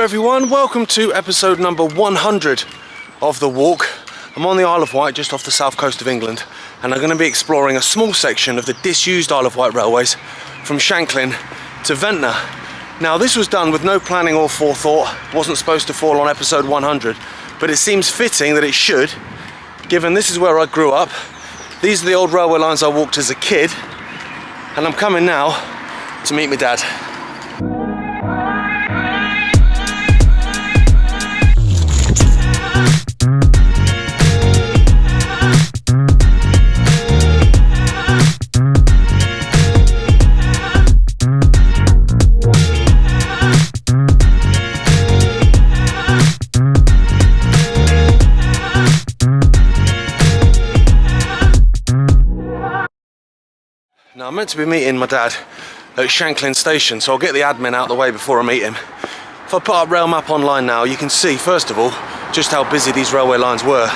everyone, welcome to episode number 100 of The Walk. I'm on the Isle of Wight, just off the south coast of England, and I'm going to be exploring a small section of the disused Isle of Wight railways from Shanklin to Ventnor. Now this was done with no planning or forethought, wasn't supposed to fall on episode 100, but it seems fitting that it should, given this is where I grew up. These are the old railway lines I walked as a kid, and I'm coming now to meet my dad. Now I'm meant to be meeting my dad at Shanklin station, so I'll get the admin out of the way before I meet him. If I put up Rail Map online now, you can see first of all just how busy these railway lines were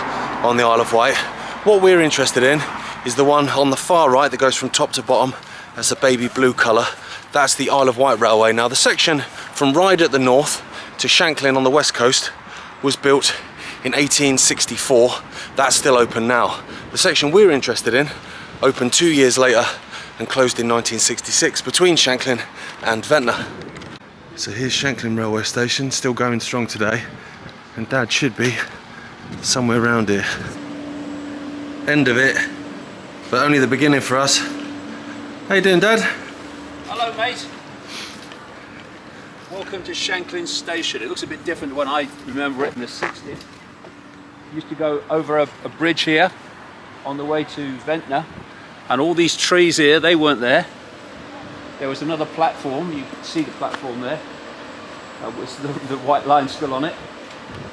on the Isle of Wight. What we're interested in is the one on the far right that goes from top to bottom. That's a baby blue colour. That's the Isle of Wight railway. Now the section from Ryde at the north to Shanklin on the west coast was built in 1864. That's still open now. The section we're interested in opened 2 years later and closed in 1966 between Shanklin and Ventnor. So here's Shanklin railway station, still going strong today, and Dad should be somewhere around here. End of it, but only the beginning for us. How you doing, Dad? Hello, mate. Welcome to Shanklin station. It looks a bit different when I remember it in the 60s. Used to go over a bridge here on the way to Ventnor. And all these trees here, they weren't there. There was another platform, you can see the platform there. With the white line still on it.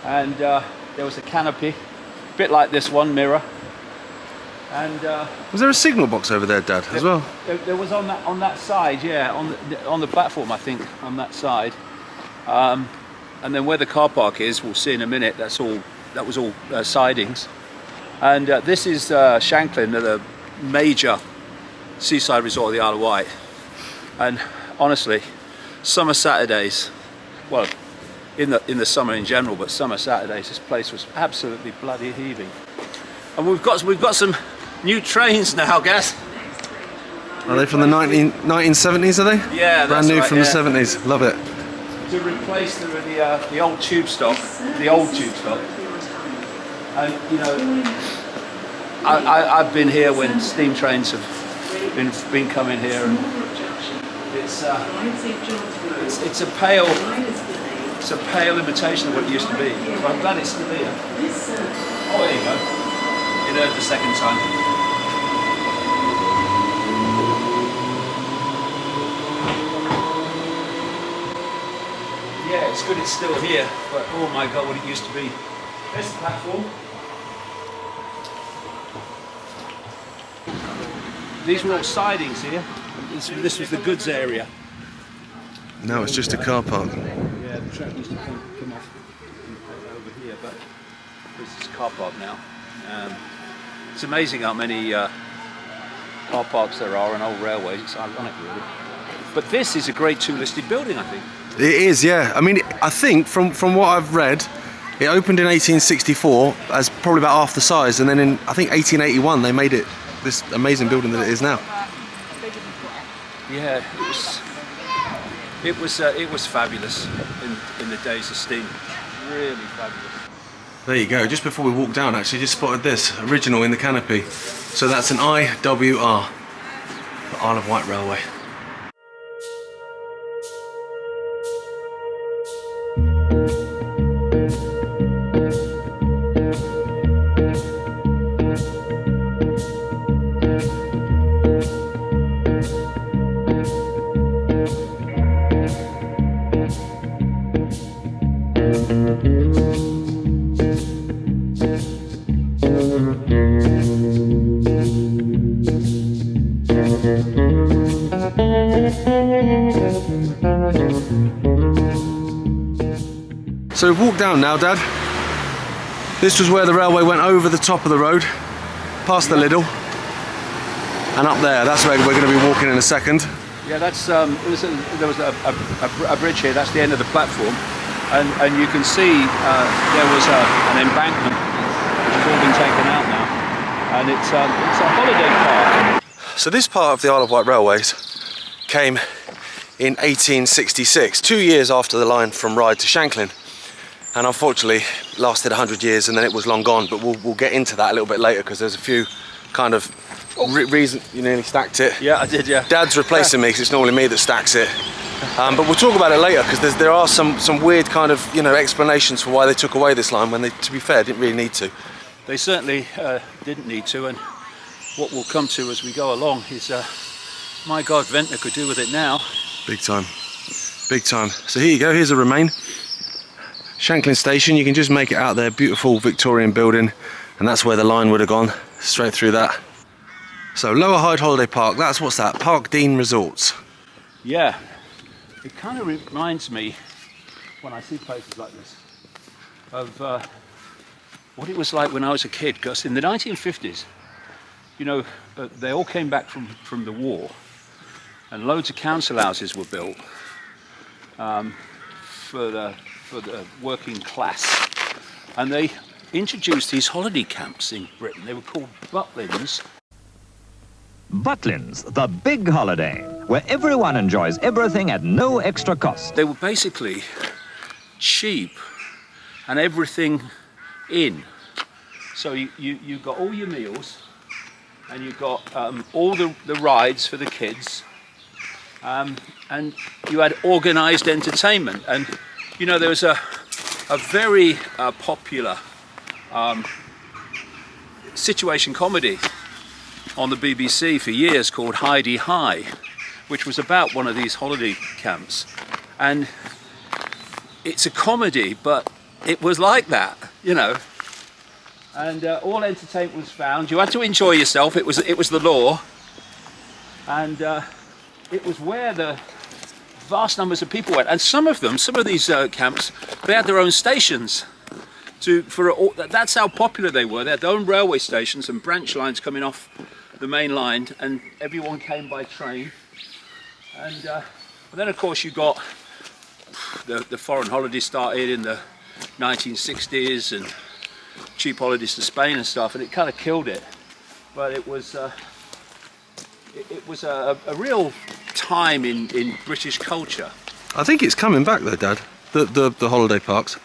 And there was a canopy, a bit like this one, mirror. And was there a signal box over there, Dad, as well? There was on that side, yeah, on the platform, I think, on that side. And then where the car park is, we'll see in a minute, that was all sidings. And this is Shanklin, the major seaside resort of the Isle of Wight, and honestly, summer Saturdays, well, in the summer in general, but summer Saturdays, this place was absolutely bloody heaving. And we've got some new trains now, Gas. Are they from the 1970s? Are they? Yeah, brand new right, from yeah. The 70s. Love it. To replace the old tube stop, and you know. I've been here when steam trains have been coming here, and it's a pale imitation of what it used to be. So I'm glad it's still here. Oh, there you go. It heard the second time. Yeah, it's good it's still here, but oh my God, what it used to be. There's the platform. These were all sidings here. This was the goods area. Now it's just a car park. Yeah, the track used to come off over here, but this is car park now. It's amazing how many car parks there are on old railways. It's ironic, really. But this is a Grade 2 listed building, I think. It is, yeah. I mean, I think from what I've read, it opened in 1864 as probably about half the size, and then in I think 1881 they made it this amazing building that it is now. Yeah, it was fabulous in the days of steam. Really fabulous. There you go. Just before we walk down, actually, just spotted this original in the canopy. So that's an IWR, the Isle of Wight Railway. So we've walked down now, Dad. This was where the railway went over the top of the road, past the Lidl, and up there. That's where we're going to be walking in a second. Yeah, that's there was a bridge here. That's the end of the platform, And you can see there was an embankment which has all been taken out now, and it's a holiday park. So this part of the Isle of Wight Railways came in 1866, 2 years after the line from Ryde to Shanklin, and unfortunately lasted 100 years and then it was long gone, but we'll get into that a little bit later because there's a few kind of reason. You nearly stacked it. Yeah, I did, yeah. Dad's replacing me because it's normally me that stacks it. But we'll talk about it later because there are some weird kind of, you know, explanations for why they took away this line when they, to be fair, didn't really need to. They certainly didn't need to, and what we'll come to as we go along is, my God, Ventnor could do with it now. Big time, big time. So here you go, here's a remain. Shanklin Station, you can just make it out there, beautiful Victorian building, and that's where the line would have gone, straight through that. So Lower Hyde Holiday Park, that's what's that, Park Dean Resorts. Yeah, it kind of reminds me, when I see places like this, of what it was like when I was a kid, because in the 1950s, you know, they all came back from the war, and loads of council houses were built for the working class, and they introduced these holiday camps in Britain. They were called Butlins. Butlins, the big holiday, where everyone enjoys everything at no extra cost. They were basically cheap and everything in. So you got all your meals, and you got all the rides for the kids, and you had organised entertainment. And you know, there was a very popular situation comedy on the BBC for years called Heidi High, which was about one of these holiday camps. And it's a comedy, but it was like that, you know. And all entertainment was found. You had to enjoy yourself. It was the law, and it was where the vast numbers of people went. And some of these camps, they had their own stations. That's how popular they were. They had their own railway stations and branch lines coming off the main line, and everyone came by train. And then, of course, you got the foreign holidays started in the 1960s, and cheap holidays to Spain and stuff, and it kind of killed it. But it was a real time in British culture. I think it's coming back though, Dad, the holiday parks.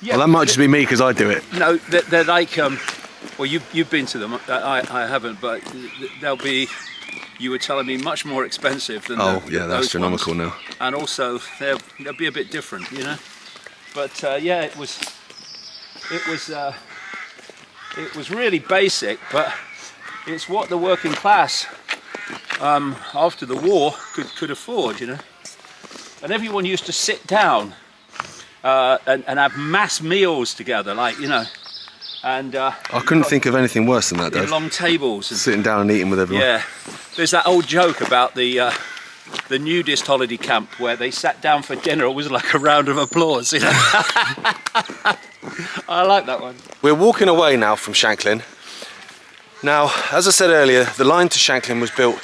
Yeah, Well, that might just be me because I do it. No, they're like, well, you've been to them, I haven't, but they'll be, you were telling me, much more expensive than yeah, that's those astronomical ones. now. And also, they'll be a bit different, you know. But yeah, it was really basic, but it's what the working class after the war could afford, you know. And everyone used to sit down and have mass meals together, like, you know. And I couldn't think of anything worse than that, Dad. long tables. And, sitting down and eating with everyone. yeah, there's that old joke about the nudist holiday camp where they sat down for dinner. It was like a round of applause, you know. I like that one. We're walking away now from Shanklin. Now, as I said earlier, the line to Shanklin was built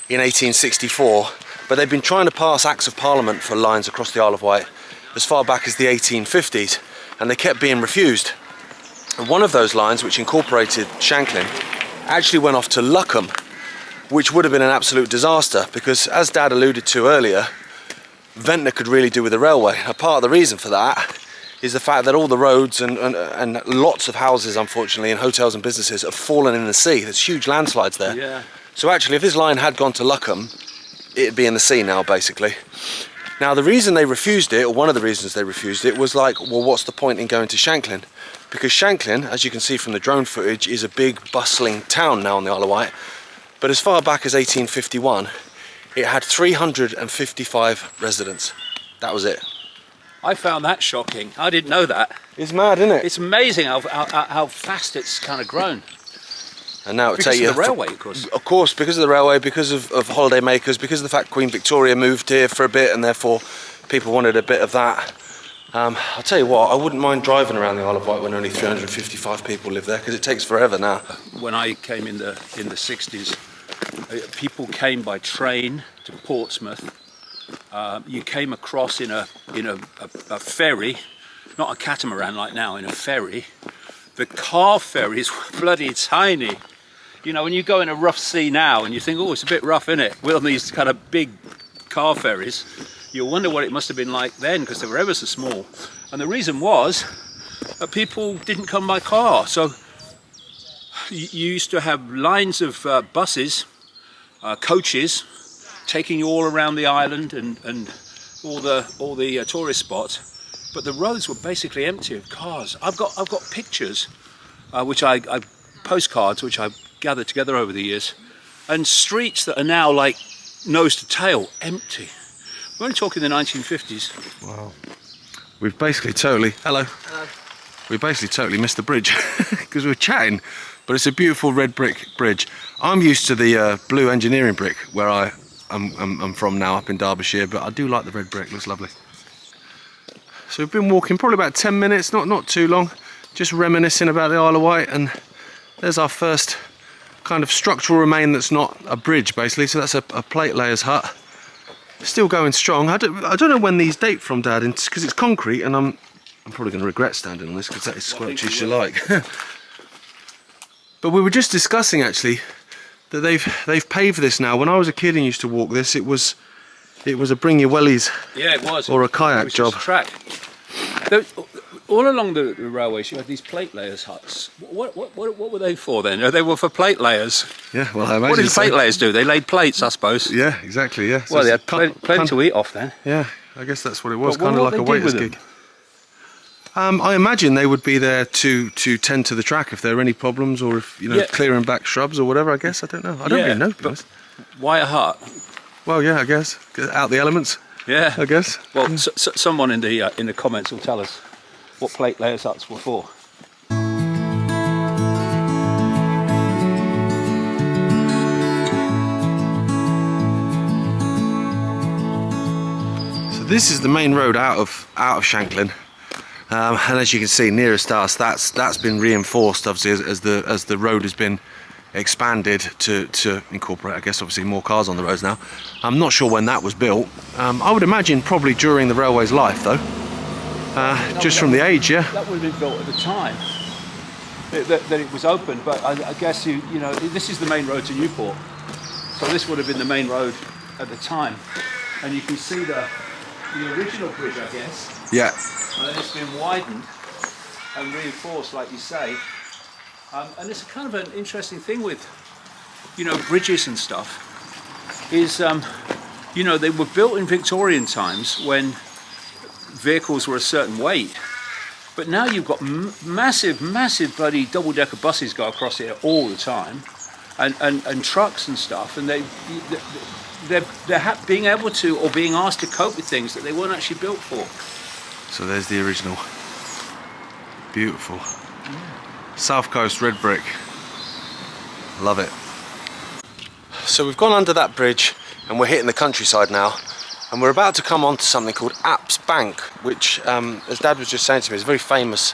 in 1864, but they've been trying to pass Acts of Parliament for lines across the Isle of Wight as far back as the 1850s, and they kept being refused. And one of those lines, which incorporated Shanklin, actually went off to Luckham, which would have been an absolute disaster because, as Dad alluded to earlier, Ventnor could really do with the railway. A part of the reason for that is the fact that all the roads and lots of houses, unfortunately, and hotels and businesses have fallen in the sea. There's huge landslides there. Yeah. So actually, if this line had gone to Luckham, it'd be in the sea now, basically. Now, the reason they refused it, or one of the reasons they refused it, was like, well, what's the point in going to Shanklin? Because Shanklin, as you can see from the drone footage, is a big, bustling town now on the Isle of Wight. But as far back as 1851, it had 355 residents. That was it. I found that shocking. I didn't know that. It's mad, isn't it? It's amazing how fast it's kind of grown. And now Because of the railway, of course. Of course, because of the railway, because of holiday makers, because of the fact Queen Victoria moved here for a bit, and therefore people wanted a bit of that. I'll tell you what, I wouldn't mind driving around the Isle of Wight when only 355 people live there, because it takes forever now. When I came in the 60s, people came by train to Portsmouth, you came across in a ferry, not a catamaran like now, in a ferry. The car ferries were bloody tiny. You know, when you go in a rough sea now and you think, oh, it's a bit rough, isn't it? Well, on these kind of big car ferries, you wonder what it must have been like then, because they were ever so small. And the reason was that people didn't come by car. So you used to have lines of buses, coaches, taking you all around the island and all the tourist spots. But the roads were basically empty of cars. I've got pictures, postcards, which I've gathered together over the years, and streets that are now like nose to tail, empty. We're only talking the 1950s. Wow. We've basically totally... Hello. We basically totally missed the bridge because we were chatting, but it's a beautiful red brick bridge. I'm used to the blue engineering brick where I'm from now, up in Derbyshire, but I do like the red brick, looks lovely. So we've been walking probably about 10 minutes, not too long, just reminiscing about the Isle of Wight, and there's our first kind of structural remain that's not a bridge basically, so that's a plate layer's hut. Still going strong. I don't know when these date from, Dad, because it's concrete, and I'm probably going to regret standing on this because that is squelchy as you like. But we were just discussing actually that they've paved this now. When I was a kid and used to walk this, it was a bring your wellies, yeah, it was, or a kayak job. Just a track. All along the railways, you had these plate layers huts. What were they for then? They were for plate layers. Yeah, well, I imagine. What did plate layers do? They laid plates, I suppose. Yeah, exactly. Yeah. So well, they had plenty to eat off then. Yeah, I guess that's what it was. Kind What of like a waiter's them? gig. I imagine they would be there to tend to the track if there were any problems, or if clearing back shrubs or whatever. I guess I don't know. I don't really know. To be honest. Why a hut? Well, yeah, I guess get out the elements. Yeah, I guess. Well, someone in the comments will tell us what plate layers huts were for. So this is the main road out of Shanklin, and as you can see nearest us, that's been reinforced obviously as the road has been expanded to incorporate, I guess, obviously more cars on the roads now. I'm not sure when that was built. I would imagine probably during the railway's life though. Just from the age, yeah. That would have been built at the time that it was opened, but I guess you know this is the main road to Newport, so this would have been the main road at the time, and you can see the original bridge, I guess. Yeah. And then it's been widened and reinforced, like you say, and it's kind of an interesting thing with bridges and stuff is they were built in Victorian times when vehicles were a certain weight, but now you've got massive bloody double-decker buses go across here all the time, and trucks and stuff, and they're being able to, or being asked to cope with things that they weren't actually built for. So there's the original. Beautiful. South Coast red brick. Love it. So we've gone under that bridge and we're hitting the countryside now, and we're about to come onto something called Apps Bank, which as Dad was just saying to me, is a very famous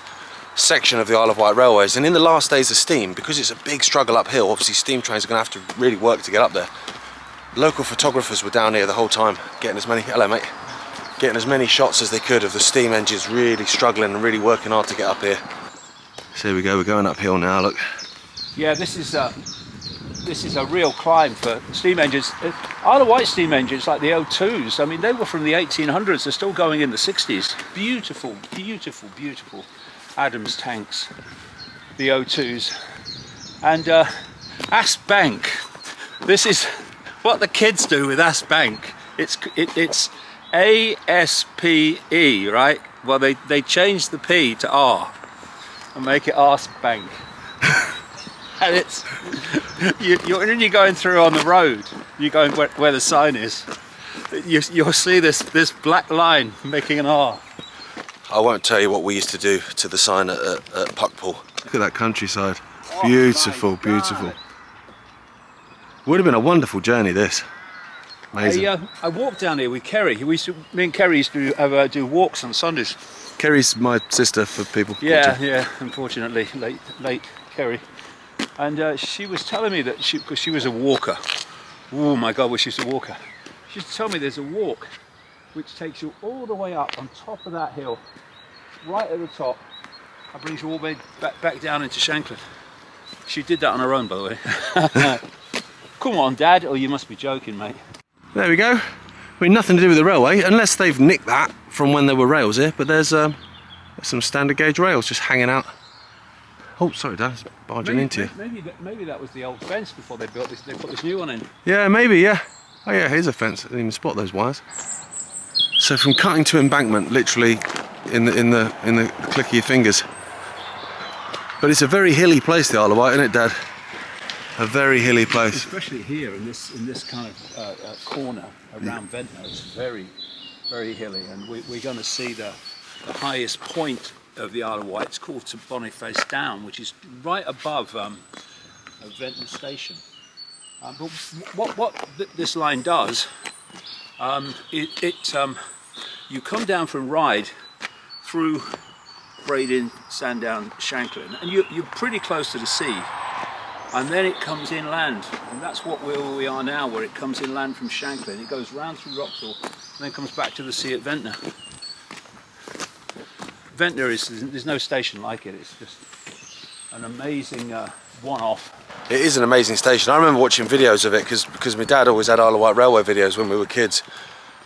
section of the Isle of Wight railways. And in the last days of steam, because it's a big struggle uphill, obviously steam trains are going to have to really work to get up there. Local photographers were down here the whole time getting as many shots as they could of the steam engines really struggling and really working hard to get up here. So here we go, we're going uphill now, look. Yeah, this is a real climb for steam engines. Isle of Wight steam engines, like the O2s, I mean, they were from the 1800s, they're still going in the 60s. Beautiful, beautiful, beautiful Adams tanks, the O2s. And Asp Bank, this is what the kids do with Asp Bank. It's A-S-P-E, right? Well, they changed the P to R and make it Asp Bank. And it's when you're going through on the road, you're going where the sign is, you'll see this black line making an R. I won't tell you what we used to do to the sign at Puckpool. Look at that countryside. Beautiful, beautiful. Would have been a wonderful journey, this. Amazing. I walked down here with Kerry. Me and Kerry used to do walks on Sundays. Kerry's my sister, for people. Yeah, unfortunately, late Kerry. And she was telling me that because she was a walker. Oh my God, was she a walker? She used to tell me there's a walk which takes you all the way up on top of that hill, right at the top, and brings you all the way back down into Shanklin. She did that on her own, by the way. Come on, Dad. Oh, you must be joking, mate. There we go. I mean, nothing to do with the railway, unless they've nicked that from when there were rails here, but there's some standard gauge rails just hanging out. Oh, sorry, Dad, it's barging into you. Maybe that was the old fence before they built this. They put this new one in. Yeah, maybe, yeah. Oh yeah, here's a fence. I didn't even spot those wires. So from cutting to embankment, literally in the click of your fingers. But it's a very hilly place, the Isle of Wight, isn't it, Dad? A very hilly place. Especially here in this kind of corner around Ventnor. It's very, very hilly, and we're going to see the highest point of the Isle of Wight. It's called St Boniface Down, which is right above Ventnor Station. But what this line does, you come down from Ryde through Braden, Sandown, Shanklin, and you're pretty close to the sea, and then it comes inland, and that's where we are now, where it comes inland from Shanklin. It goes round through Roxall and then comes back to the sea at Ventnor. Ventnor there's no station like it. It's just an amazing one-off. It is an amazing station. I remember watching videos of it because my dad always had Isle of Wight railway videos when we were kids,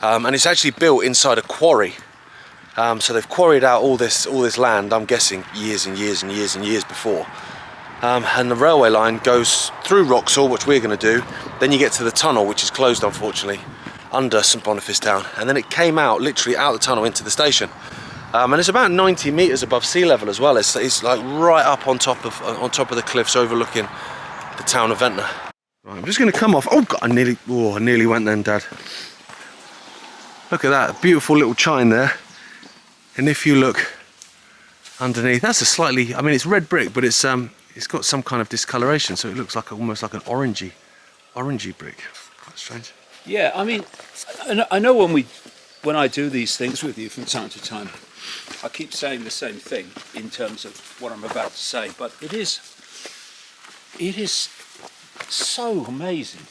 and it's actually built inside a quarry. So they've quarried out all this land, I'm guessing years and years and years and years before. And the railway line goes through Roxall, which we're going to do. Then you get to the tunnel, which is closed unfortunately, under St Boniface Town. And then it came out, literally out the tunnel into the station. And it's about 90 metres above sea level as well. It's like right up on top of the cliffs overlooking the town of Ventnor. Right, I'm just going to come off. Oh God, I nearly went then, Dad. Look at that, beautiful little chine there. And if you look underneath, that's a slightly, I mean, it's red brick, but it's got some kind of discoloration, so it looks like almost like an orangey brick. Quite strange. Yeah, I mean, I know when I do these things with you from time to time, I keep saying the same thing in terms of what I'm about to say, but it is so amazing.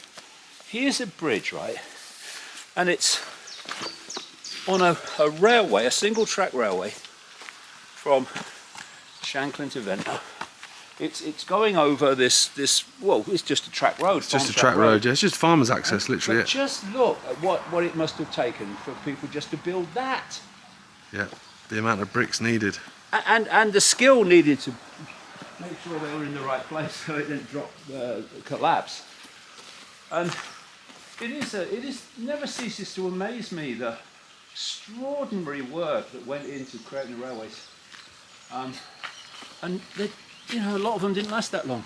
Here's a bridge, right? And it's on a railway, a single track railway from Shanklin to Ventnor. It's going over this well, it's just a track road. It's just a track road, yeah. It's just farmers' access, literally. But just look at what it must have taken for people just to build that. Yeah, the amount of bricks needed. And the skill needed to make sure they were in the right place so it didn't collapse. And it never ceases to amaze me the extraordinary work that went into creating the railways. And a lot of them didn't last that long.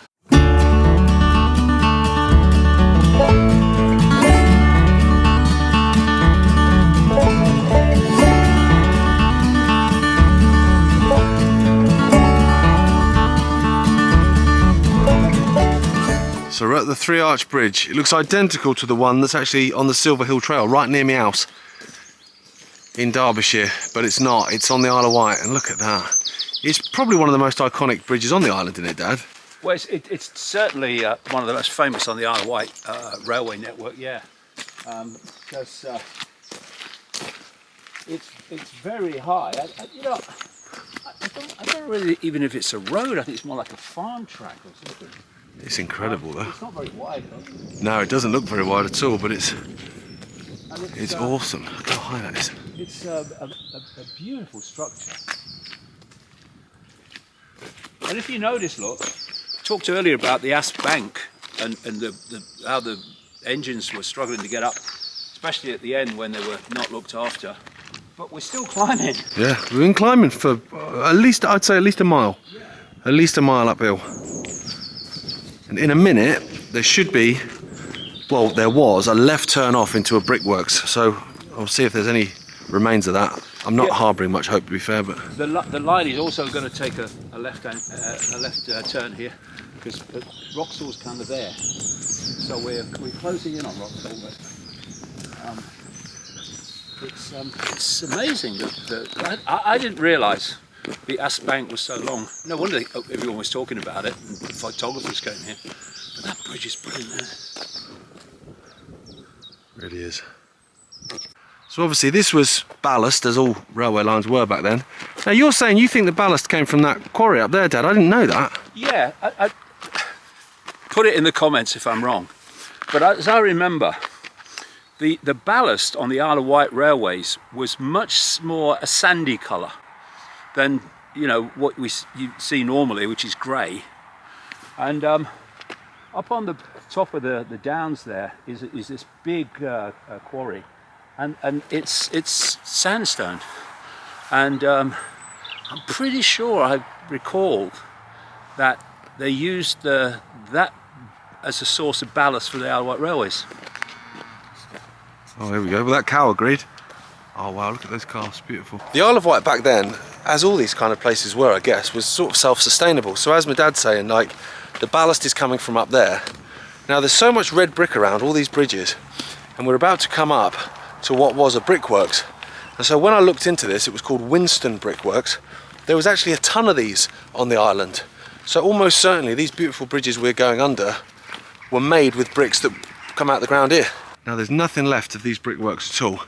So we're at the Three Arch Bridge. It looks identical to the one that's actually on the Silver Hill Trail, right near my house in Derbyshire, but it's not. It's on the Isle of Wight, and look at that. It's probably one of the most iconic bridges on the island, isn't it, Dad? Well, it's certainly one of the most famous on the Isle of Wight railway network, yeah. Because it's very high. I don't really, even if it's a road, I think it's more like a farm track or something. It's incredible, though. It's not very wide, though. No, it doesn't look very wide at all, but it's awesome. Look how high that is. It's a beautiful structure. And if you notice, look, I talked earlier about the Asp Bank and how the engines were struggling to get up, especially at the end when they were not looked after. But we're still climbing. Yeah, we've been climbing for I'd say at least a mile. Yeah. At least a mile uphill. And in a minute, there should be, well, there was a left turn off into a brickworks. So I'll see if there's any remains of that. I'm not harbouring much hope, to be fair, but the line is also going to take a left turn here, because Roxall's kind of there. So we're closing in on Roxall, but it's amazing that I didn't realise the Asp Bank was so long. No wonder everyone was talking about it, and the photographers came here. But that bridge is brilliant, it really is. So So obviously this was ballast, as all railway lines were back then. Now you're saying you think the ballast came from that quarry up there, Dad? I didn't know that. Yeah, I put it in the comments if I'm wrong. But as I remember, the ballast on the Isle of Wight railways was much more a sandy colour than, you know, what you see normally, which is grey. And up on the top of the downs there is this big quarry, and it's sandstone. And I'm pretty sure I recalled that they used that as a source of ballast for the Isle of Wight railways. Oh, here we go. Well, that cow agreed. Oh wow, look at those casks, beautiful. The Isle of Wight back then, as all these kind of places were, I guess, was sort of self-sustainable. So as my dad's saying, like, the ballast is coming from up there. Now there's so much red brick around all these bridges, and we're about to come up to what was a brickworks. And so when I looked into this, it was called Winston Brickworks. There was actually a ton of these on the island. So almost certainly these beautiful bridges we're going under were made with bricks that come out the ground here. Now there's nothing left of these brickworks at all,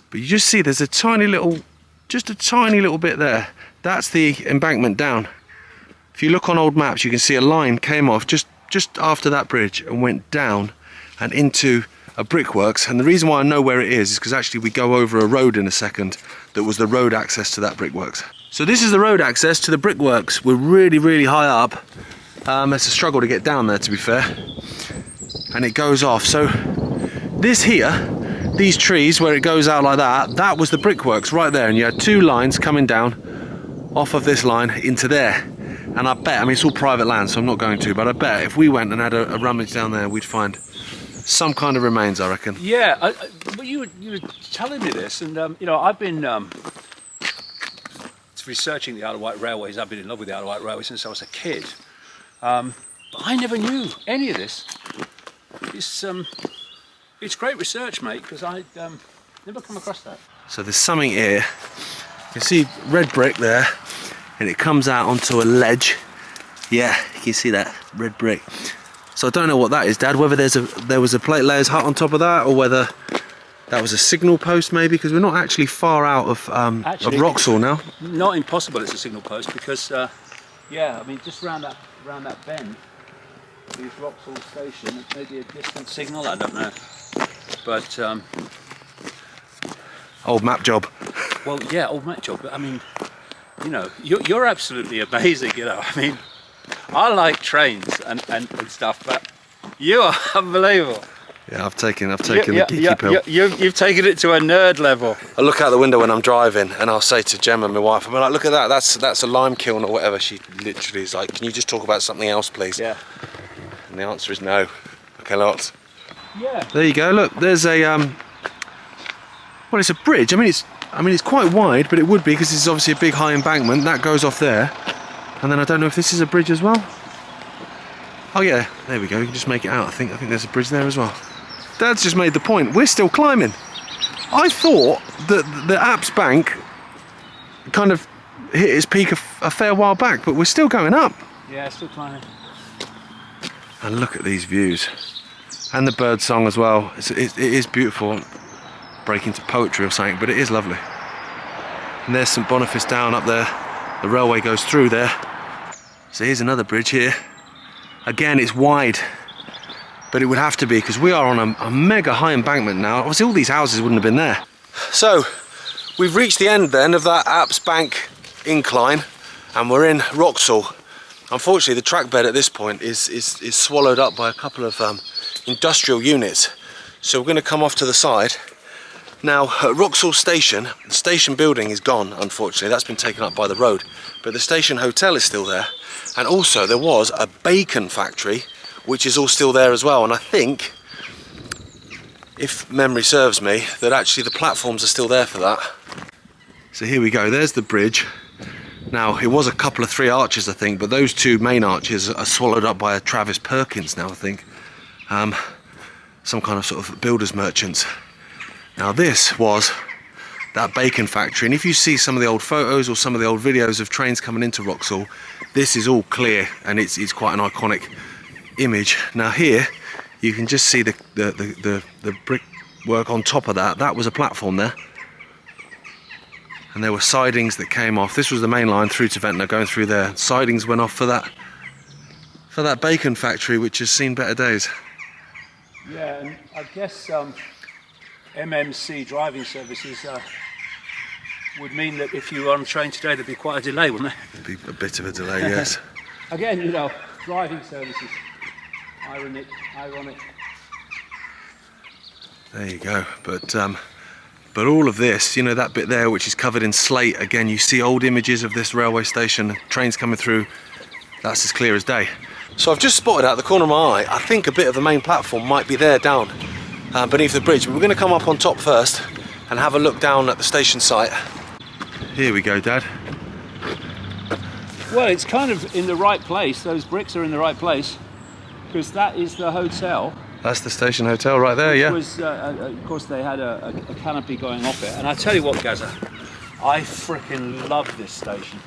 but you just see there's a tiny little bit there. That's the embankment down. If you look on old maps, you can see a line came off just after that bridge and went down and into a brickworks. And the reason why I know where it is because actually we go over a road in a second that was the road access to that brickworks. So this is the road access to the brickworks. We're really, really high up. It's a struggle to get down there, to be fair. And it goes off. So this here, these trees where it goes out like that, that was the brickworks right there. And you had two lines coming down off of this line into there. And I bet, I mean, it's all private land, so I'm not going to, but I bet if we went and had a rummage down there, we'd find some kind of remains, I reckon. Yeah, but you were telling me this, and you know, I've been researching the Isle of Wight railways. I've been in love with the Isle of Wight railways since I was a kid. But I never knew any of this. It's great research, mate, because I never come across that. So there's something here. You can see red brick there, and it comes out onto a ledge. Yeah, you can see that red brick. So I don't know what that is, Dad, whether there was a plate layers hut on top of that, or whether that was a signal post maybe, because we're not actually far out of Roxall now. Not impossible it's a signal post, because yeah, I mean, just round that bend is Roxall station. It may be a distant signal, I don't know. But old map job. Well, yeah, old map job, but I mean, you know, you're absolutely amazing, you know. I mean, I like trains and stuff, but you are unbelievable. Yeah, I've taken the geeky pill. You've taken it to a nerd level. I look out the window when I'm driving and I'll say to Gemma, my wife, I'm like, look at that, that's a lime kiln or whatever. She literally is like, can you just talk about something else, please? Yeah. And the answer is no. Okay, lots. Yeah. There you go, look, there's a, well, it's a bridge. I mean, it's quite wide, but it would be because it's obviously a big high embankment. That goes off there. And then I don't know if this is a bridge as well. Oh yeah, there we go, you can just make it out, I think there's a bridge there as well. Dad's just made the point, we're still climbing. I thought that the Apps Bank kind of hit its peak a fair while back, but we're still going up. Yeah, still climbing. And look at these views. And the bird song as well. It is beautiful. Break into poetry or something, but it is lovely. And there's St Boniface down up there. The railway goes through there. So here's another bridge here. Again, it's wide, but it would have to be because we are on a mega high embankment now. Obviously all these houses wouldn't have been there. So we've reached the end then of that Apps Bank incline, and we're in Roxall. Unfortunately, the track bed at this point is swallowed up by a couple of industrial units. So we're going to come off to the side. Now, at Roxall Station, the station building is gone, unfortunately. That's been taken up by the road. But the station hotel is still there. And also, there was a bacon factory, which is all still there as well. And I think, if memory serves me, that actually the platforms are still there for that. So here we go, there's the bridge. Now, it was a couple of three arches, I think, but those two main arches are swallowed up by a Travis Perkins now, I think. Some kind of sort of builder's merchants. Now this was that bacon factory, and if you see some of the old photos or some of the old videos of trains coming into Roxall, this is all clear and it's quite an iconic image. Now here you can just see the brick work on top of that. That was a platform there. And there were sidings that came off. This was the main line through to Ventnor, going through there. Sidings went off for that bacon factory, which has seen better days. Yeah, and I guess MMC driving services would mean that if you were on a train today, there'd be quite a delay, wouldn't there? It'd be a bit of a delay, yes. Again, you know, driving services. Ironic. There you go. But all of this, you know, that bit there which is covered in slate, again, you see old images of this railway station, trains coming through, that's as clear as day. So I've just spotted out the corner of my eye, I think a bit of the main platform might be there down beneath the bridge, but we're going to come up on top first and have a look down at the station site. Here we go, Dad. Well, it's kind of in the right place. Those bricks are in the right place because that is the hotel. That's the station hotel right there, yeah. Was, of course, they had a canopy going off it. And I tell you what, Gazza, I freaking love this station.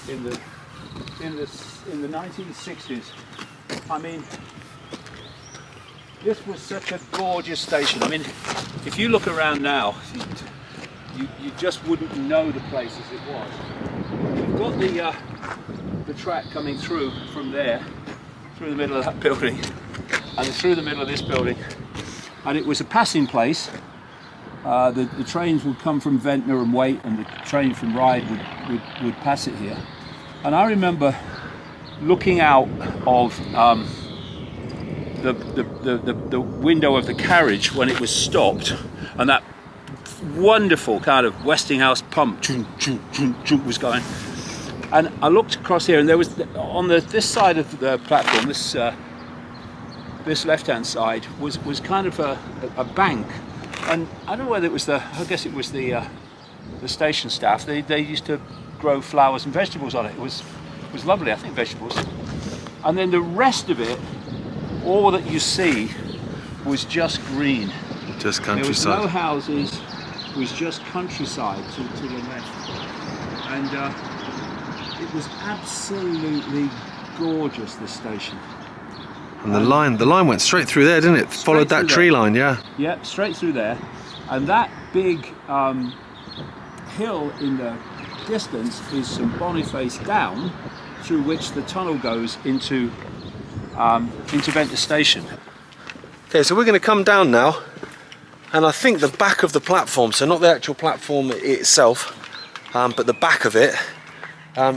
In the 1960s, I mean, this was such a gorgeous station. I mean, if you look around now, you just wouldn't know the place as it was. You've got the track coming through from there, through the middle of that building, and through the middle of this building, and it was a passing place. The trains would come from Ventnor and Wight, and the train from Ryde would pass it here. And I remember looking out of the window of the carriage when it was stopped, and that wonderful kind of Westinghouse pump was going. And I looked across here, and there was on this side of the platform, this left-hand side was kind of a bank, and I don't know whether it was I guess it was the station staff. They used to grow flowers and vegetables on it. It was lovely, I think, vegetables. And then the rest of it, all that you see, was just green. Just countryside. There was no houses. It was just countryside to the left, and it was absolutely gorgeous. This station. And the line went straight through there, didn't it? Followed that tree line, yeah. Yeah, straight through there. And that big hill in the distance is St Boniface Down, through which the tunnel goes into Ventnor Station. Okay, so we're going to come down now, and I think the back of the platform, so not the actual platform itself, but the back of it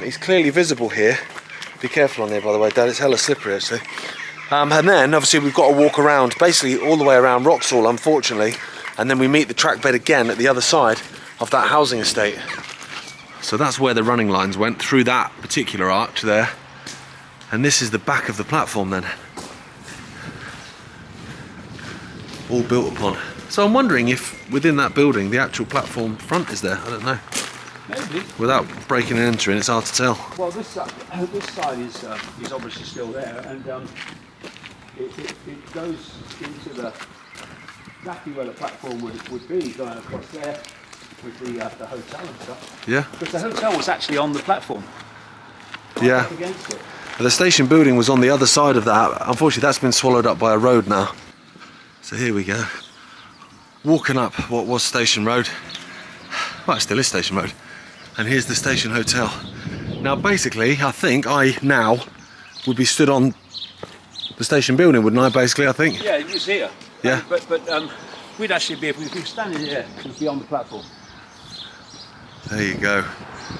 is clearly visible here. Be careful on there, by the way, Dad, it's hella slippery actually. And then obviously we've got to walk around, basically all the way around Roxall, unfortunately, and then we meet the track bed again at the other side of that housing estate. So that's where the running lines went, through that particular arch there. And this is the back of the platform then. All built upon. So I'm wondering if within that building the actual platform front is there, I don't know. Maybe. Without breaking and entering, it's hard to tell. Well, this side is obviously still there, and it goes into exactly where the platform would be, going across there with the hotel and stuff. Yeah. Because the hotel was actually on the platform. Yeah. Up against it. The station building was on the other side of that. Unfortunately, that's been swallowed up by a road now. So here we go. Walking up what was Station Road. Well, it still is Station Road. And here's the station hotel. Now, basically, I think I now would be stood on the station building, wouldn't I? Basically, I think. Yeah, it was here. Yeah. But we'd actually be, if we were standing here, we'd be on the platform. There you go.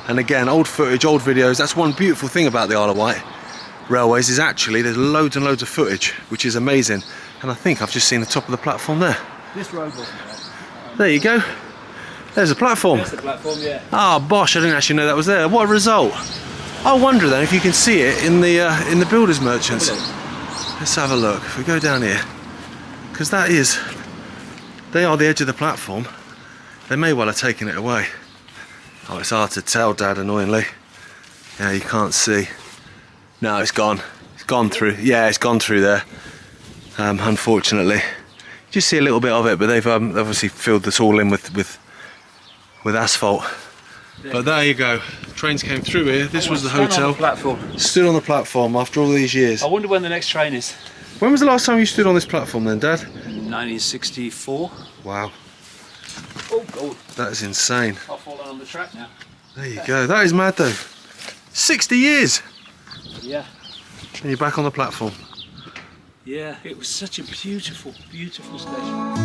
And again, old footage, old videos. That's one beautiful thing about the Isle of Wight railways, is actually there's loads and loads of footage, which is amazing. And I think I've just seen the top of the platform there. This road wasn't there. There you go. There's a platform. There's the platform, yeah. Ah, bosh! I didn't actually know that was there. What a result! I wonder then if you can see it in the builders merchants. Let's have a look. If we go down here, because they are the edge of the platform. They may well have taken it away. Oh, it's hard to tell, Dad, annoyingly. Yeah, you can't see. No, it's gone. It's gone through. Yeah, it's gone through there. Unfortunately, just see a little bit of it, but they've obviously filled this all in with asphalt. But there you go. Trains came through here. This was the hotel. On the platform. Stood on the platform after all these years. I wonder when the next train is. When was the last time you stood on this platform then, Dad? 1964. Wow, Oh God, that is insane. I've fallen on the track now. There you go. That is mad though. 60 years, Yeah, and you're back on the platform. yeah, it was such a beautiful, beautiful station.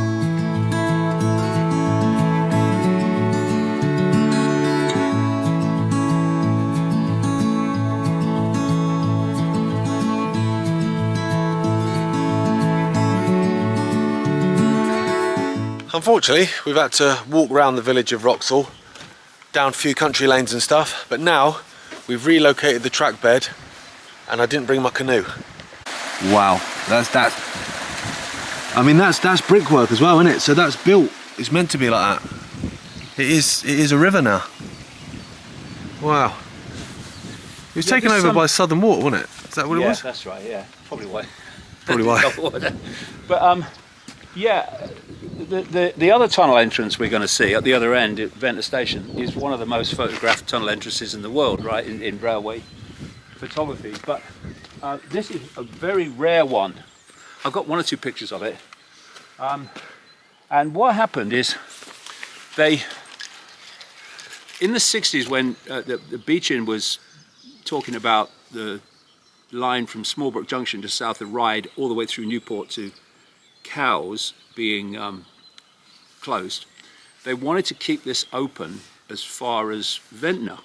Unfortunately, we've had to walk around the village of Roxall, down a few country lanes and stuff, but now we've relocated the track bed and I didn't bring my canoe. Wow, that's I mean that's brickwork as well, isn't it? So that's built, it's meant to be like that. It is a river now. Wow. It was taken over by Southern Water, wasn't it? Is that what it was? Yeah, that's right, yeah. Probably why. Probably why. But yeah, the other tunnel entrance we're going to see at the other end at Ventnor Station is one of the most photographed tunnel entrances in the world, right, in railway photography. But this is a very rare one. I've got one or two pictures of it. And what happened is they, in the 60s when the Beeching was talking about the line from Smallbrook Junction to south of Ryde all the way through Newport to Cowes being closed, they wanted to keep this open as far as Ventnor,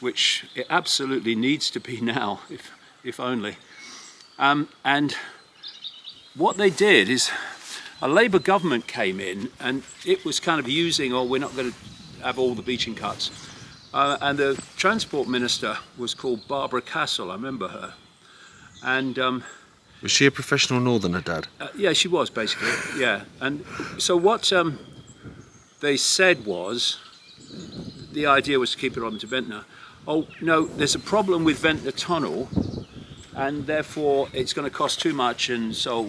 which it absolutely needs to be now, if only. And what they did is a Labour government came in and it was kind of using, oh, we're not going to have all the Beeching cuts. And the transport minister was called Barbara Castle, I remember her. And was she a professional northerner, Dad? yeah, she was basically, yeah. And so what they said was, the idea was to keep it on to Ventnor. Oh no, there's a problem with Ventnor Tunnel, and therefore it's going to cost too much, and so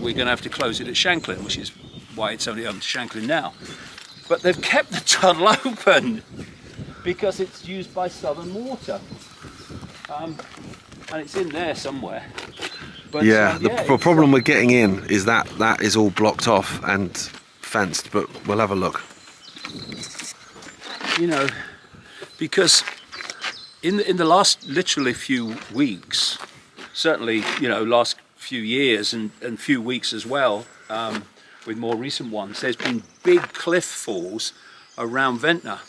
we're going to have to close it at Shanklin, which is why it's only open to Shanklin now. But they've kept the tunnel open because it's used by Southern Water, and it's in there somewhere. But, yeah, the problem we're getting in is that is all blocked off and fenced, but we'll have a look. You know, because in the last literally few weeks, certainly, you know, last few years and few weeks as well, with more recent ones, there's been big cliff falls around Ventnor.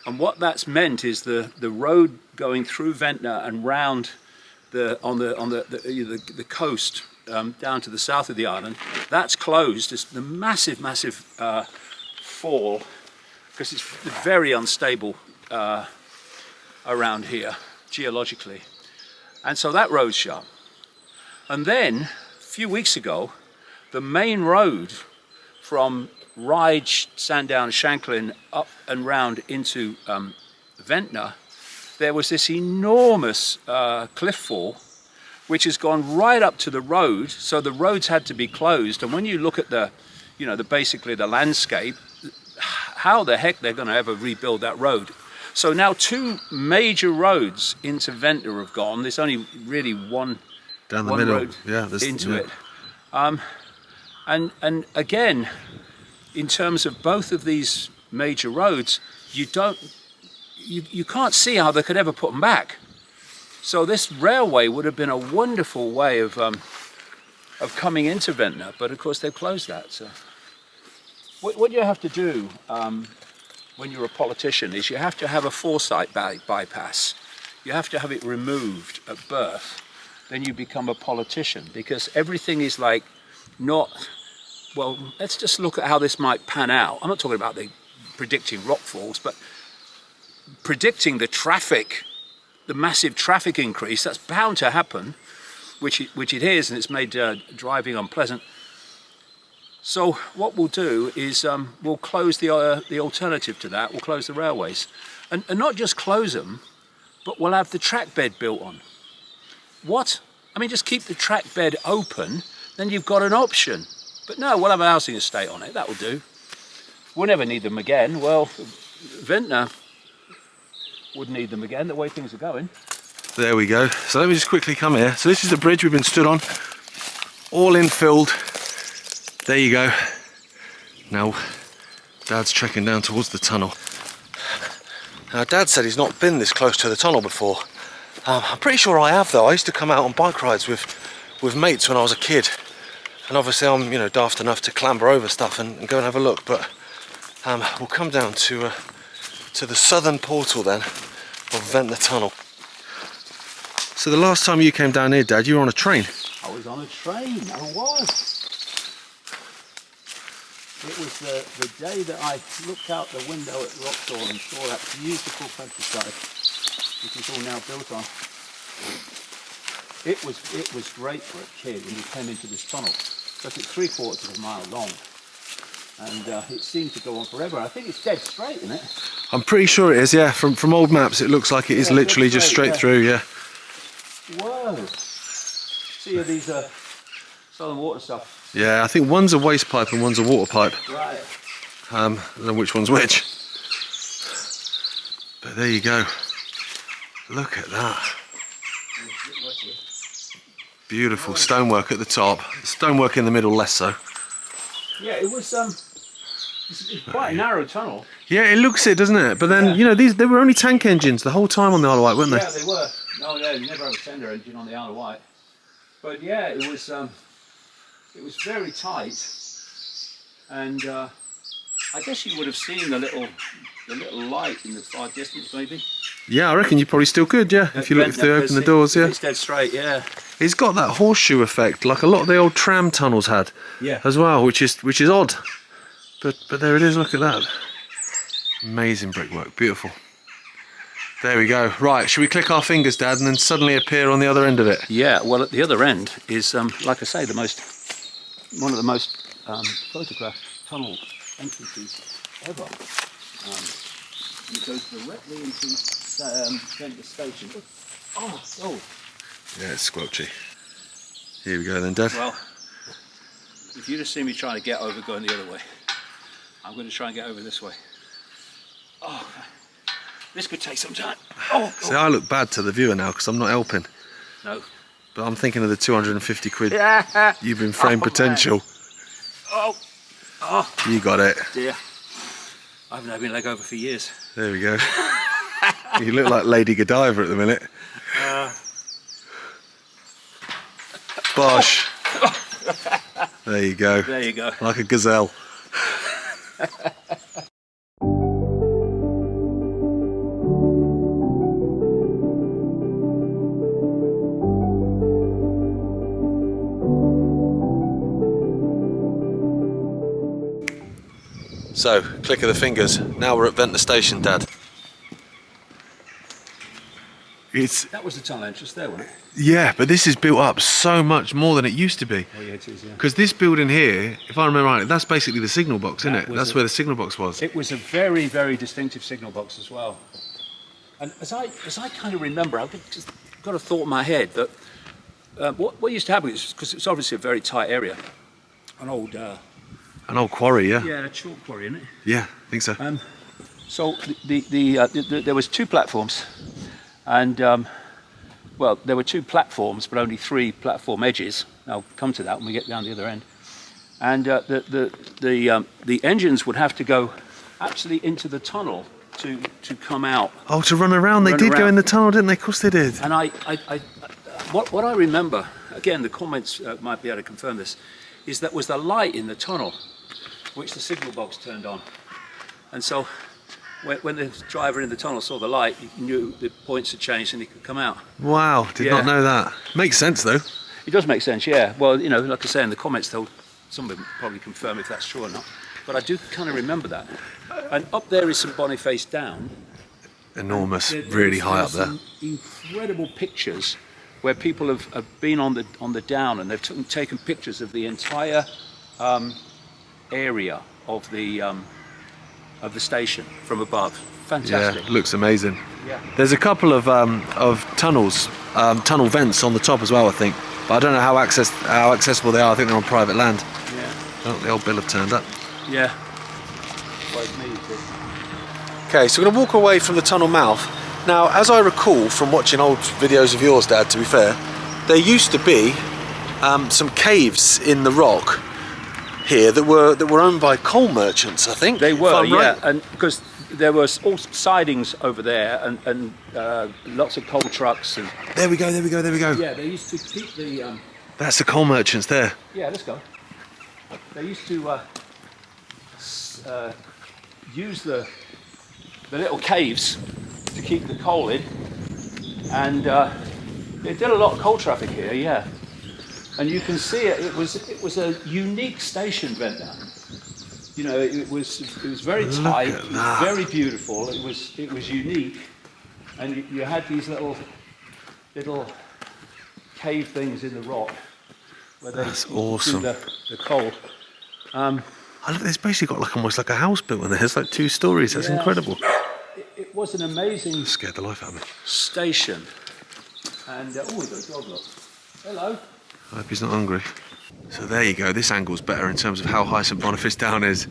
And what that's meant is the road going through Ventnor and round on the coast down to the south of the island, that's closed. It's the massive fall, because it's very unstable around here geologically, and so that road's shut. And then a few weeks ago, the main road from Ryde, Sandown, Shanklin up and round into Ventnor, there was this enormous cliff fall which has gone right up to the road, so the roads had to be closed. And when you look at basically the landscape, how the heck they're going to ever rebuild that road? So now two major roads into Ventnor have gone. There's only really one down the middle, road into it. And again, in terms of both of these major roads, you can't see how they could ever put them back. So this railway would have been a wonderful way of coming into Ventnor, but of course they've closed that. So what you have to do when you're a politician is you have to have a foresight bypass. You have to have it removed at birth. Then you become a politician, because everything is like not, well, let's just look at how this might pan out. I'm not talking about predicting rockfalls, but predicting the traffic, the massive traffic increase that's bound to happen, which it is, and it's made driving unpleasant. So what we'll do is we'll close the alternative to that. We'll close the railways, and not just close them, but we'll have the track bed built on. What? I mean, just keep the track bed open, then you've got an option. But no, we'll have a housing estate on it. That will do. We'll never need them again. Well, Ventnor would need them again, the way things are going. There we go. So let me just quickly come here. So this is the bridge we've been stood on, all infilled There you go. Now, Dad's trekking down towards the tunnel. Now, Dad said he's not been this close to the tunnel before. I'm pretty sure I have, though. I used to come out on bike rides with mates when I was a kid. And obviously I'm, you know, daft enough to clamber over stuff and go and have a look. But we'll come down to the southern portal then of Ventnor Tunnel. So the last time you came down here, Dad, you were on a train. I was on a train, I was. It was the day that I looked out the window at Roxall and saw that beautiful countryside, which is all now built on. It was great for a kid when you came into this tunnel, because it's 3/4 of a mile long, and it seemed to go on forever. I think it's dead straight, isn't it? I'm pretty sure it is, yeah. From old maps, it looks like it is literally just straight through, yeah. Whoa! See these southern water stuff. Yeah, I think one's a waste pipe and one's a water pipe. Right. I don't know which one's which. But there you go. Look at that. Beautiful stonework at the top. Stonework in the middle, less so. Yeah, it was it's quite a narrow tunnel. Yeah, it looks it, doesn't it? But then, you know, they were only tank engines the whole time on the Isle of Wight, weren't they? Yeah, they were. No, yeah, you never had a tender engine on the Isle of Wight. But yeah, it was very tight, and I guess you would have seen the little light in the far distance, maybe. Yeah, I reckon you probably still could, yeah. If they open the doors, yeah. It's dead straight, yeah. It's got that horseshoe effect, like a lot of the old tram tunnels had, as well, which is odd. But there it is. Look at that. Amazing brickwork, beautiful. There we go. Right, should we click our fingers, Dad, and then suddenly appear on the other end of it? Yeah. Well, at the other end is, like I say, one of the most photographed tunnel entrances ever. It goes directly into Ventnor Station. Oh. Yeah, it's squelchy. Here we go then, Dad. Well, if you just see me trying to get over going the other way, I'm going to try and get over this way. Oh, this could take some time. Oh. See, I look bad to the viewer now because I'm not helping. No. But I'm thinking of the 250 quid you've been framed potential. Man. Oh. You got it. Dear. I haven't had my leg over for years. There we go. You look like Lady Godiva at the minute. Bosh. There you go. There you go. Like a gazelle. So, click of the fingers. Now we're at Ventnor Station, Dad. That was the tunnel entrance there, wasn't it? Yeah, but this is built up so much more than it used to be. Oh yeah, it is, yeah. Because this building here, if I remember right, that's basically the signal box, isn't it? That's where the signal box was. It was a very, very distinctive signal box as well. And as I kind of remember, I've just got a thought in my head that what used to happen is, because it's obviously a very tight area, an old quarry, yeah. Yeah, a chalk quarry, isn't it? Yeah, I think so. So there was 2 platforms, and well, there were 2 platforms, but only 3 platform edges. I'll come to that when we get down the other end. And the engines would have to go actually into the tunnel to come out. Oh, to run around. They did go in the tunnel, didn't they? Of course they did. And what I remember, again, the comments might be able to confirm this, is that was the light in the tunnel, which the signal box turned on. And so when the driver in the tunnel saw the light, he knew the points had changed and he could come out. Wow, did not know that. Makes sense though. It does make sense, yeah. Well, you know, like I say in the comments, somebody will probably confirm if that's true or not. But I do kind of remember that. And up there is St Boniface Down. Enormous, really high up there. Some incredible pictures where people have been on the down and they've taken pictures of the entire area of the station from above. Fantastic. Yeah, looks amazing. Yeah. There's a couple of tunnels, tunnel vents on the top as well, I think. But I don't know how accessible they are. I think they're on private land. Yeah. Oh, the old bill have turned up. Yeah. Okay, so we're going to walk away from the tunnel mouth. Now, as I recall from watching old videos of yours, Dad, to be fair, there used to be some caves in the rock here that were owned by coal merchants, I think. They if were, I'm yeah, right. and because there was all sidings over there and lots of coal trucks and. There we go. Yeah, they used to keep the. That's the coal merchants there. Yeah, let's go. They used to use the little caves to keep the coal in, and they did a lot of coal traffic here. Yeah, and you can see it. It was a unique station, Ventnor. You know, it was very tight, it was very beautiful. It was unique, and you had these little cave things in the rock where they That's awesome. do the coal. It's basically got like almost like a house built in there. It's like 2 stories. That's incredible. It was an amazing Scared the life out of me. station. And we've got a dog, look. Hello. I hope he's not hungry. So there you go. This angle's better in terms of how high St Boniface Down is.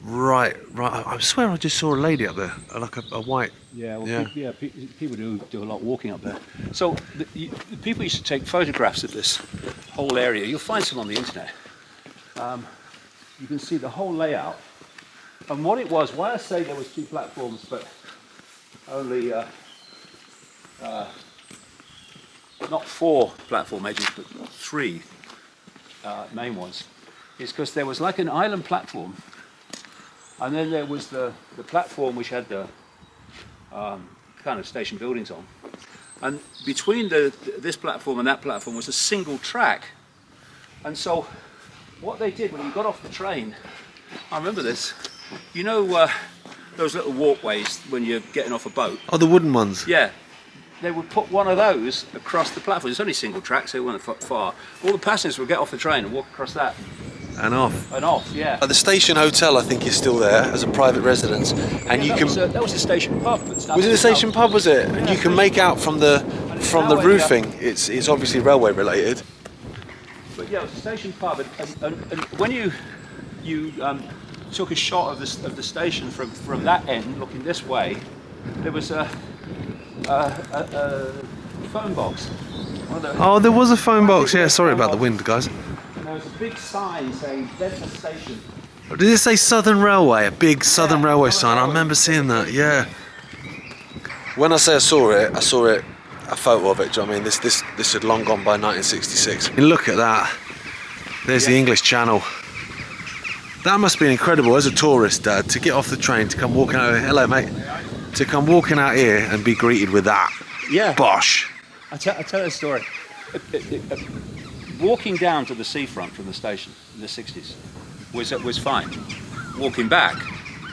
Right. I swear I just saw a lady up there, like a white. Yeah, well, people do a lot of walking up there. So the people used to take photographs of this whole area. You'll find some on the internet. You can see the whole layout. And what it was, why I say there was 2 platforms, but only not 4 platform edges, but 3 main ones, is because there was like an island platform, and then there was the platform which had the kind of station buildings on, and between this platform and that platform was a single track. And so what they did when you got off the train, I remember this, you know those little walkways when you're getting off a boat? Oh, the wooden ones. Yeah. They would put one of those across the platform. It's only single track, so it wasn't far. All the passengers would get off the train and walk across that. And off. And off, yeah. The station hotel, I think, is still there as a private residence, and you can. That was the station pub. Was it the station pub? Was it? And you can make out from the roofing. It's obviously railway related. But yeah, it was a station pub, and when you took a shot of the station from that end, looking this way, there was a phone box. Oh, there was a phone box. Yeah, sorry about the wind, guys. And there was a big sign saying Ventnor Station. Did it say Southern Railway? A big Southern Railway sign. I remember seeing that. Yeah. When I say I saw it, a photo of it. Do you know what I mean? This had long gone by 1966. And look at that. There's the English Channel. That must be incredible as a tourist, Dad, to get off the train, to come walking out here. Hello, mate. To come walking out here and be greeted with that. Yeah. Bosh. I'll tell you a story. Walking down to the seafront from the station in the 60s was fine. Walking back,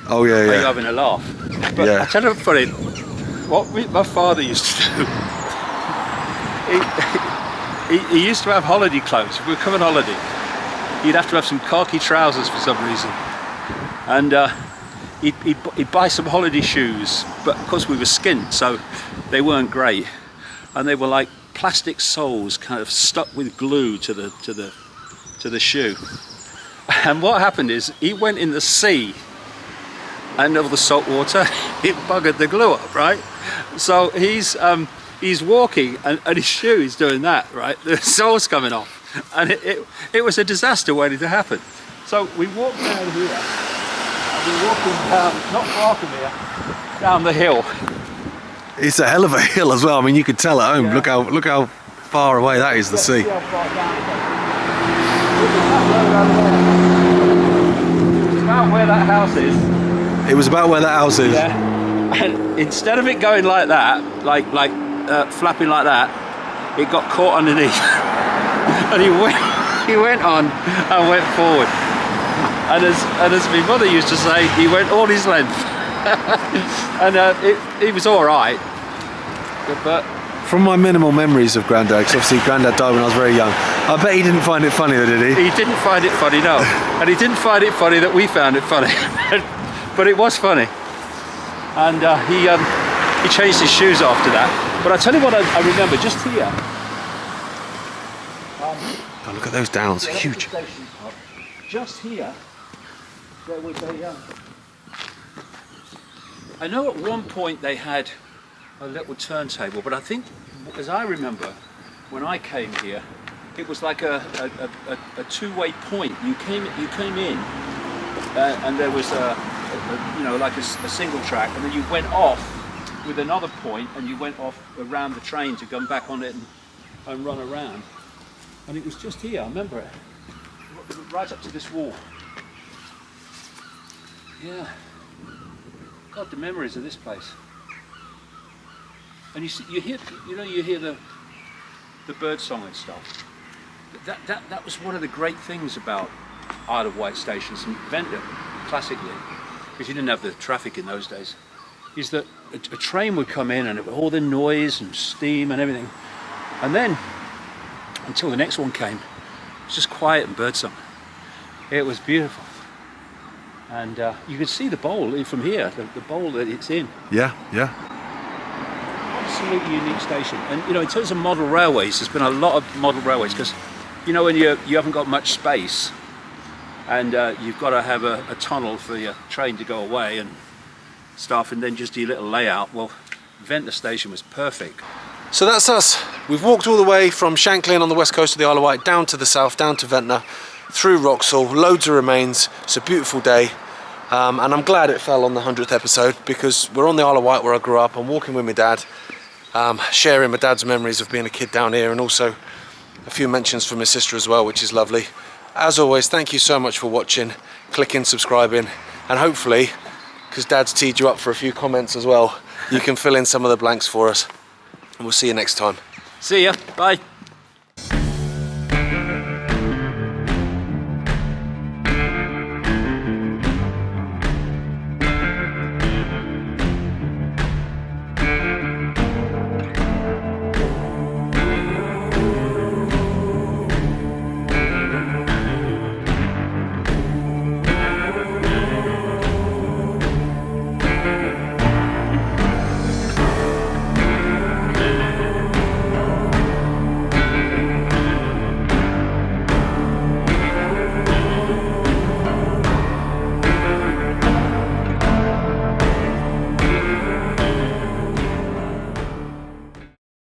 Oh, yeah, you're yeah. having a laugh. But Yeah. I'll tell you funny, what my father used to do, he used to have holiday clothes. If we were coming on holiday, he'd have to have some khaki trousers for some reason. And he'd buy some holiday shoes, but of course we were skint, so they weren't great. And they were like plastic soles kind of stuck with glue to the shoe. And what happened is he went in the sea, and over the salt water, it buggered the glue up, right? So he's walking, and his shoe is doing that, right? The sole's coming off, and it was a disaster waiting to happen. So we walked down here, and we're walking down, not far from here, down the hill. It's a hell of a hill as well. I mean, you could tell at home. Yeah. Look how far away that is, the sea. See how far down it goes. It's about where that house is. It was about where that house is. Yeah. And instead of it going like that, like flapping like that, it got caught underneath. And he went on and went forward. And as my mother used to say, he went all his length. And it was all right. But From my minimal memories of Grandad, because obviously Grandad died when I was very young, I bet he didn't find it funny, though, did he? he didn't find it funny, no. And he didn't find it funny that we found it funny. But it was funny. And he changed his shoes after that. But I'll tell you what I remember, just here. Oh, look at those downs, huge. Just here, there was I know at one point they had a little turntable, but I think, as I remember, when I came here, it was like a two-way point. You came in, and there was you know, like a single track, and then you went off with another point, and you went off around the train to come back on it and run around. And it was just here, I remember it, right up to this wall. Yeah. God, the memories of this place. And you hear the bird song and stuff. That was one of the great things about Isle of Wight stations and Ventnor, classically, because you didn't have the traffic in those days, is that a train would come in and all the noise and steam and everything, and then until the next one came, it was just quiet and birdsong. It was beautiful. And you could see the bowl from here, the bowl that it's in. Yeah, yeah. Absolutely unique station. And you know, in terms of model railways, there's been a lot of model railways, because you know, when you haven't got much space, and you've got to have a tunnel for your train to go away and stuff, and then just do your little layout. Well, Ventnor station was perfect. So that's us. We've walked all the way from Shanklin on the west coast of the Isle of Wight down to the south, down to Ventnor, through Roxall, loads of remains. It's a beautiful day, and I'm glad it fell on the 100th episode, because we're on the Isle of Wight where I grew up. I'm walking with my dad, sharing my dad's memories of being a kid down here, and also a few mentions from his sister as well, which is lovely. As always, thank you so much for watching, clicking, subscribing, and hopefully, because Dad's teed you up for a few comments as well, you can fill in some of the blanks for us. And we'll see you next time. See ya. Bye.